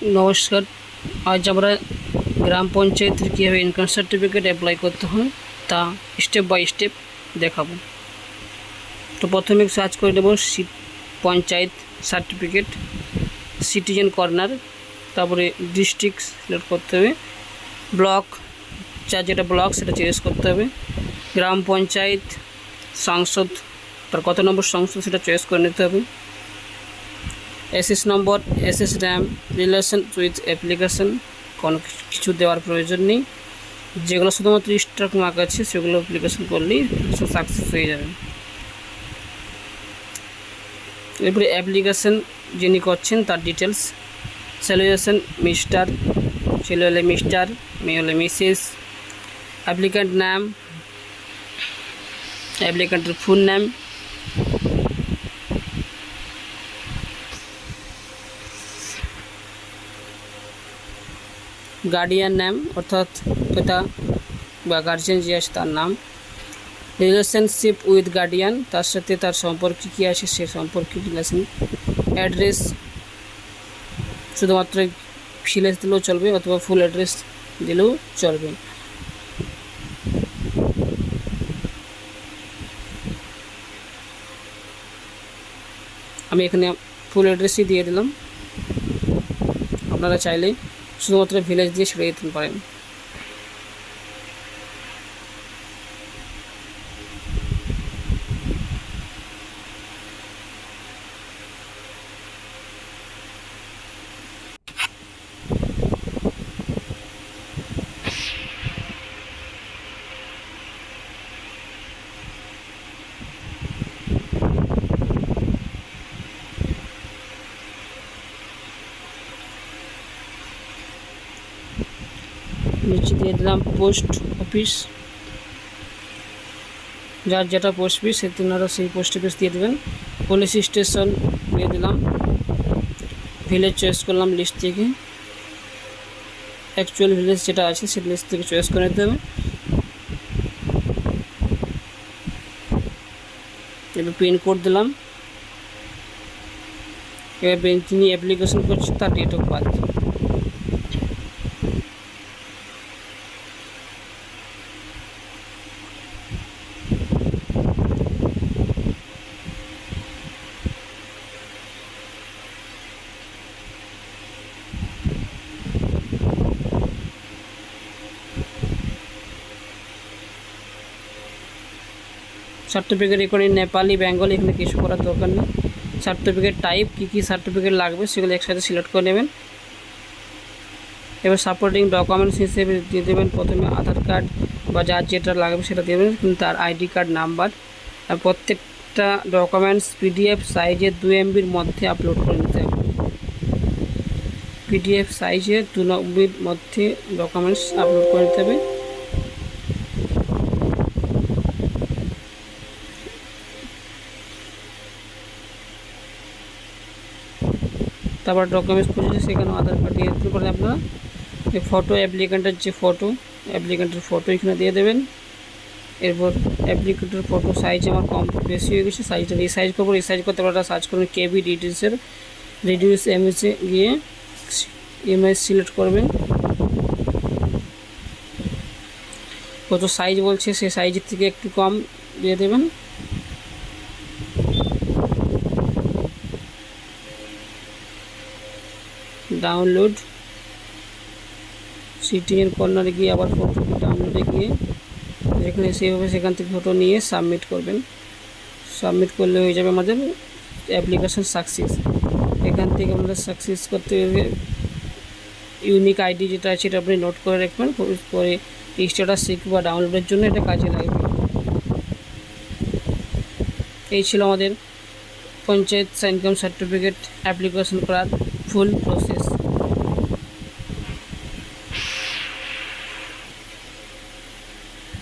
নমস্কার। আজ আমরা গ্রাম পঞ্চায়েতের কীভাবে ইনকাম সার্টিফিকেট অ্যাপ্লাই করতে হয় তা স্টেপ বাই স্টেপ দেখাবো। তো প্রথমে সার্চ করে নেব পঞ্চায়েত সার্টিফিকেট, সিটিজেন কর্নার, তারপরে ডিস্ট্রিক্ট সিলেক্ট করতে হবে, ব্লক যার যেটা ব্লক সেটা চয়েস করতে হবে, গ্রাম পঞ্চায়েত, সংসদ তার কত নম্বর সংসদ সেটা চয়েস করে নিতে হবে, SS number, SS RAM, relation with application কোনো কিছু দেওয়ার প্রয়োজন নেই। যেগুলো শুধুমাত্র স্ট্রাক মার্ক আছে সেগুলো অ্যাপ্লিকেশন করলেই সাকসেস হয়ে যাবে। এরপরে অ্যাপ্লিকেশন যিনি করছেন তার ডিটেলস, স্যালুয়েশন মিস্টার, ছেলে হলে মিস্টার, মেয়ে হলে মিসেস, অ্যাপ্লিক্যান্ট নাম, অ্যাপ্লিক্যান্টের ফুল নেম, গার্ডিয়ান নাম অর্থাৎ পিতা বা গার্জিয়ান যে আছে তার নাম, রিলেশনশিপ উইথ গার্ডিয়ান তার সাথে তার সম্পর্কে কী আছে সে সম্পর্কে রিলেশন, অ্যাড্রেস শুধুমাত্র ভিলেজ দিলেও চলবে অথবা ফুল অ্যাড্রেস দিলেও চলবে। আমি এখানে ফুল অ্যাড্রেসই দিয়ে দিলাম, আপনারা চাইলে শুধুমাত্র ভিলেজ দিয়ে ছেড়ে দিতে পারেন। নিচে দিয়ে দিলাম পোস্ট অফিস, যার যেটা পোস্ট অফিস তেনারা সেই পোস্ট অফিস দিয়ে দেবেন। পুলিশ স্টেশন দিয়ে দিলাম, ভিলেজ চয়েস করলাম লিস্ট থেকে, অ্যাকচুয়াল ভিলেজ যেটা আছে সেই লিস্ট থেকে চয়েস করে নিতে হবে। এবার পিনকোড দিলাম, এবার যিনি অ্যাপ্লিকেশন করছে তার ডেট অফ বার্থ, সার্টিফিকেট এখানে নেপালি, বেঙ্গলি এখানে কিছু করার দরকার নেই। সার্টিফিকেট টাইপ কী সার্টিফিকেট লাগবে সেগুলো একসাথে সিলেক্ট করে নেবেন। এবার সাপোর্টিং ডকুমেন্টস হিসেবে দিয়ে দেবেন প্রথমে আধার কার্ড বা যার যেটা লাগবে সেটা দেবেন, কিন্তু তার আইডি কার্ড নাম্বার। আর প্রত্যেকটা ডকুমেন্টস পিডিএফ সাইজে 2 MBর মধ্যে আপলোড করে নিতে হবে। পিডিএফ সাইজে 2 MBর মধ্যে ডকুমেন্টস আপলোড করে নিতে হবে। তারপর ডকুমেন্টস খুঁজেছে সেখানে আধার কার্ড দিয়ে দিতে পারেন আপনারা। এই ফটো অ্যাপ্লিক্যান্টের যে অ্যাপ্লিক্যান্টের ফটো এখানে দিয়ে দেবেন। এরপর অ্যাপ্লিক্যান্টের ফটো সাইজ আমার কম বেশি হয়ে গেছে, সাইজটা রিসাইজ করবো। রিসাইজ করতে আপনারা সার্চ করবেন কেবি ডিটেলসের রিডিউস ইমেজে গিয়ে ইমেজ সিলেক্ট করবেন। কত সাইজ বলছে সেই সাইজের থেকে একটু কম দিয়ে দেবেন। ডাউনলোড, সিটিজেন কর্নারে গিয়ে আবার ফটো ডাউনলোডে গিয়ে যেখানে সেভ হবে সেখান থেকে ফটো নিয়ে সাবমিট করবেন। সাবমিট করলে হয়ে যাবে আমাদের অ্যাপ্লিকেশন সাকসেস। এখান থেকে আমাদের সাকসেস করতে হবে ইউনিক আইডি যেটা আছে এটা আপনি নোট করে রাখবেন, পরে স্ট্যাটাস চেক বা ডাউনলোডের জন্য এটা কাজে লাগবে। এই ছিল আমাদের পঞ্চায়েত ইনকাম সার্টিফিকেট অ্যাপ্লিকেশন করার ফুল প্রসেস।